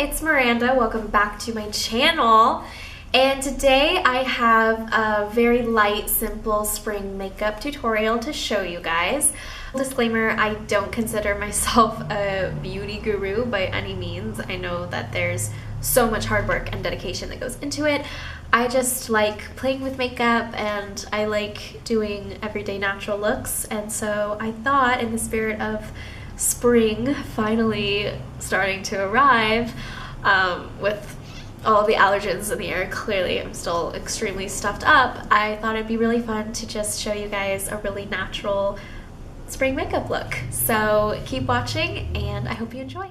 it's Miranda. Welcome back to my channel. And today I have a very light, simple spring makeup tutorial to show you guys. Disclaimer, I don't consider myself a beauty guru by any means. I know that there's so much hard work and dedication that goes into it. I just like playing with makeup and I like doing everyday natural looks. And so I thought, in the spirit of spring finally starting to arrive, with all the allergens in the air, clearly I'm still extremely stuffed up, I thought it'd be really fun to just show you guys a really natural spring makeup look. So keep watching and I hope you enjoy.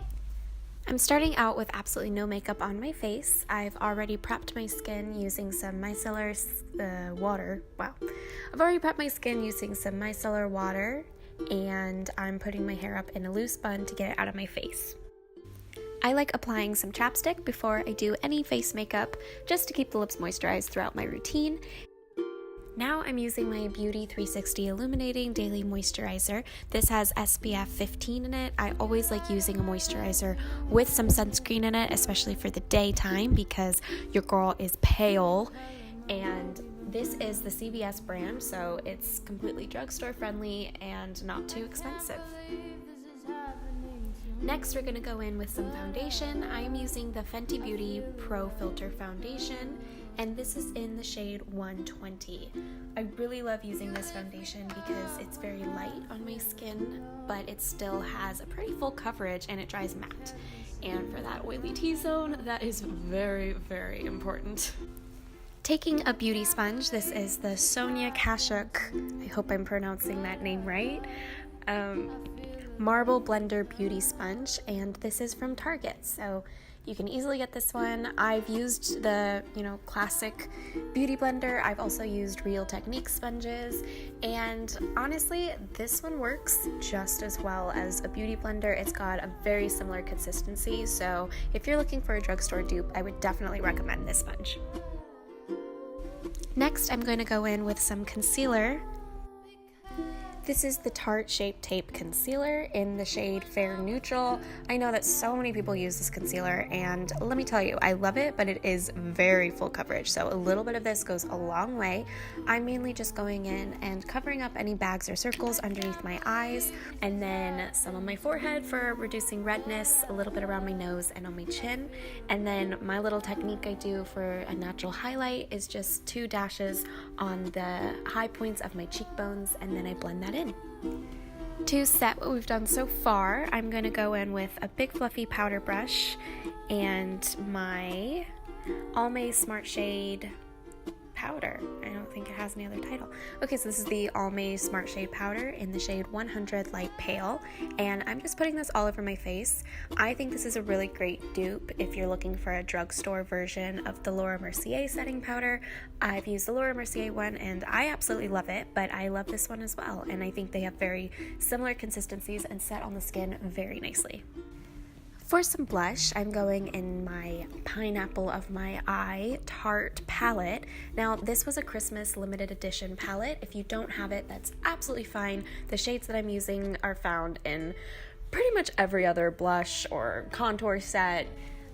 I'm starting out with absolutely no makeup on my face. I've already prepped my skin using some micellar water. Wow. I've already prepped my skin using some micellar water, and I'm putting my hair up in a loose bun to get it out of my face. I like applying some chapstick before I do any face makeup, just to keep the lips moisturized throughout my routine. Now I'm using my Beauty 360 Illuminating Daily Moisturizer. This has SPF 15 in it. I always like using a moisturizer with some sunscreen in it, especially for the daytime because your girl is pale. And this is the CVS brand, so it's completely drugstore friendly and not too expensive. Next, we're going to go in with some foundation. I am using the Fenty Beauty Pro Filter Foundation, and this is in the shade 120. I really love using this foundation because it's very light on my skin, but it still has a pretty full coverage and it dries matte. And for that oily T-zone, that is very, very important. Taking a beauty sponge, this is the Sonia Kashuk, I hope I'm pronouncing that name right, Marble Blender Beauty Sponge, and this is from Target, so you can easily get this one. I've used the, classic beauty blender. I've also used Real Technique sponges, and honestly, this one works just as well as a beauty blender. It's got a very similar consistency, so if you're looking for a drugstore dupe, I would definitely recommend this sponge. Next, I'm going to go in with some concealer. This is the Tarte Shape Tape Concealer in the shade Fair Neutral. I know that so many people use this concealer, and let me tell you, I love it, but it is very full coverage, so a little bit of this goes a long way. I'm mainly just going in and covering up any bags or circles underneath my eyes, and then some on my forehead for reducing redness, a little bit around my nose and on my chin, and then my little technique I do for a natural highlight is just 2 dashes on the high points of my cheekbones, and then I blend that in. To set what we've done so far, I'm going to go in with a big fluffy powder brush and my Almay Smart Shade powder. I don't think it has any other title. Okay, so this is the Almay Smart Shade powder in the shade 100 Light Pale, and I'm just putting this all over my face. I think this is a really great dupe if you're looking for a drugstore version of the Laura Mercier setting powder. I've used the Laura Mercier one and I absolutely love it, but I love this one as well, and I think they have very similar consistencies and set on the skin very nicely. For some blush, I'm going in my Pineapple of My Eye Tarte palette. Now, this was a Christmas limited edition palette. If you don't have it, that's absolutely fine. The shades that I'm using are found in pretty much every other blush or contour set.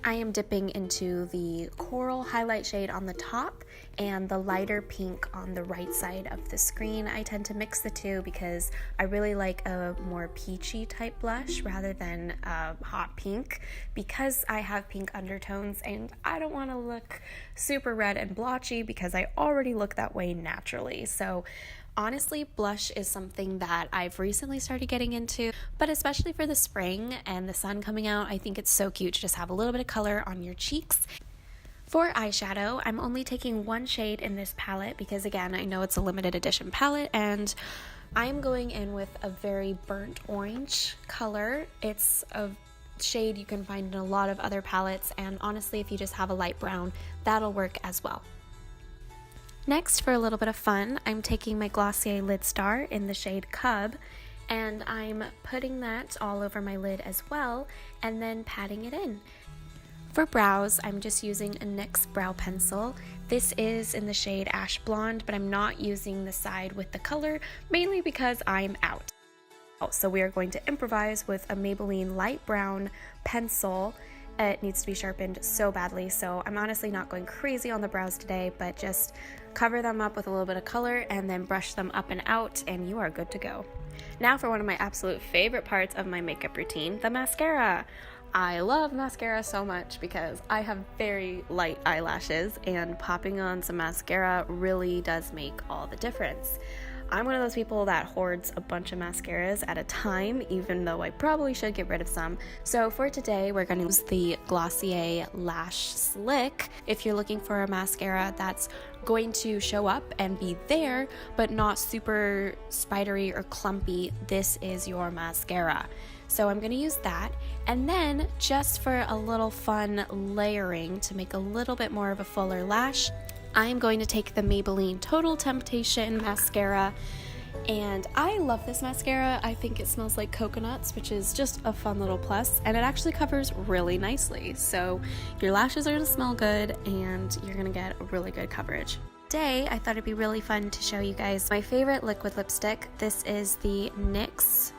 I am dipping into the coral highlight shade on the top and the lighter pink on the right side of the screen. I tend to mix the two because I really like a more peachy type blush rather than a hot pink, because I have pink undertones and I don't want to look super red and blotchy because I already look that way naturally. So honestly, blush is something that I've recently started getting into, but especially for the spring and the sun coming out, I think it's so cute to just have a little bit of color on your cheeks. For eyeshadow, I'm only taking one shade in this palette because, again, I know it's a limited edition palette, and I'm going in with a very burnt orange color. It's a shade you can find in a lot of other palettes, and honestly, if you just have a light brown, that'll work as well. Next, for a little bit of fun, I'm taking my Glossier Lid Star in the shade Cub, and I'm putting that all over my lid as well, and then patting it in. For brows, I'm just using a NYX brow pencil. This is in the shade Ash Blonde, but I'm not using the side with the color, mainly because I'm out. So we are going to improvise with a Maybelline light brown pencil It needs to be sharpened so badly, so I'm honestly not going crazy on the brows today, but just cover them up with a little bit of color and then brush them up and out, and you are good to go. Now for one of my absolute favorite parts of my makeup routine, the mascara. I love mascara so much because I have very light eyelashes, and popping on some mascara really does make all the difference. I'm one of those people that hoards a bunch of mascaras at a time, even though I probably should get rid of some. So for today, we're going to use the Glossier Lash Slick. If you're looking for a mascara that's going to show up and be there, but not super spidery or clumpy, this is your mascara. So I'm going to use that, and then just for a little fun layering to make a little bit more of a fuller lash, I'm going to take the Maybelline Total Temptation mascara, and I love this mascara. I think it smells like coconuts, which is just a fun little plus, and it actually covers really nicely, so your lashes are going to smell good and you're going to get really good coverage. Today, I thought it'd be really fun to show you guys my favorite liquid lipstick. This is the NYX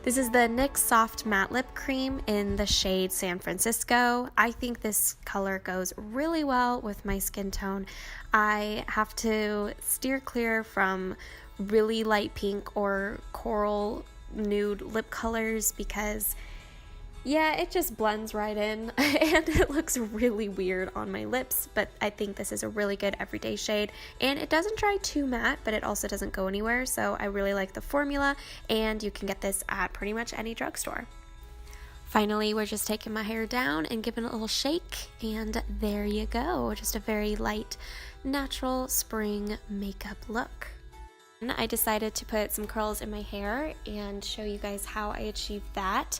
This is the NYX Soft Matte Lip Cream in the shade San Francisco. I think this color goes really well with my skin tone. I have to steer clear from really light pink or coral nude lip colors because it just blends right in and it looks really weird on my lips, but I think this is a really good everyday shade, and it doesn't dry too matte, but it also doesn't go anywhere, so I really like the formula, and you can get this at pretty much any drugstore. Finally, we're just taking my hair down and giving it a little shake, and there you go, just a very light, natural spring makeup look. I decided to put some curls in my hair and show you guys how I achieved that.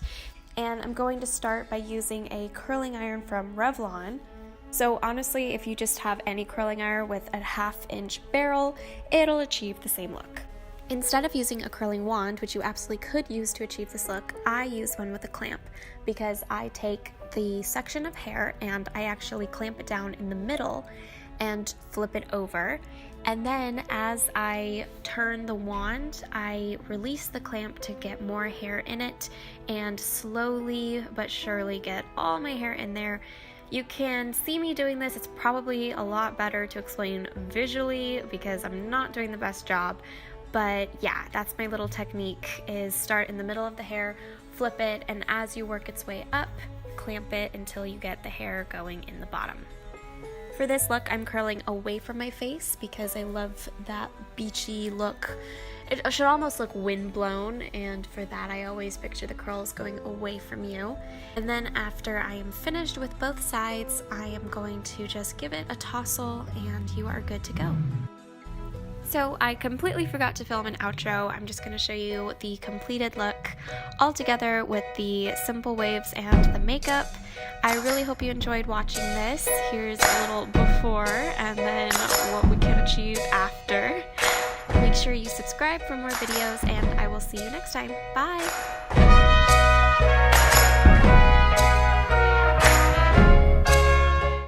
And I'm going to start by using a curling iron from Revlon. So honestly, if you just have any curling iron with a 1/2-inch barrel, it'll achieve the same look. Instead of using a curling wand, which you absolutely could use to achieve this look, I use one with a clamp because I take the section of hair and I actually clamp it down in the middle and flip it over. And then as I turn the wand, I release the clamp to get more hair in it and slowly but surely get all my hair in there. You can see me doing this. It's probably a lot better to explain visually because I'm not doing the best job. But yeah, that's my little technique, is start in the middle of the hair, flip it, and as you work its way up, clamp it until you get the hair going in the bottom. For this look, I'm curling away from my face because I love that beachy look. It should almost look windblown, and for that I always picture the curls going away from you. And then after I am finished with both sides, I am going to just give it a tousle and you are good to go. So I completely forgot to film an outro. I'm just going to show you the completed look all together with the simple waves and the makeup. I really hope you enjoyed watching this. Here's a little before and then what we can achieve after. Make sure you subscribe for more videos, and I will see you next time. Bye!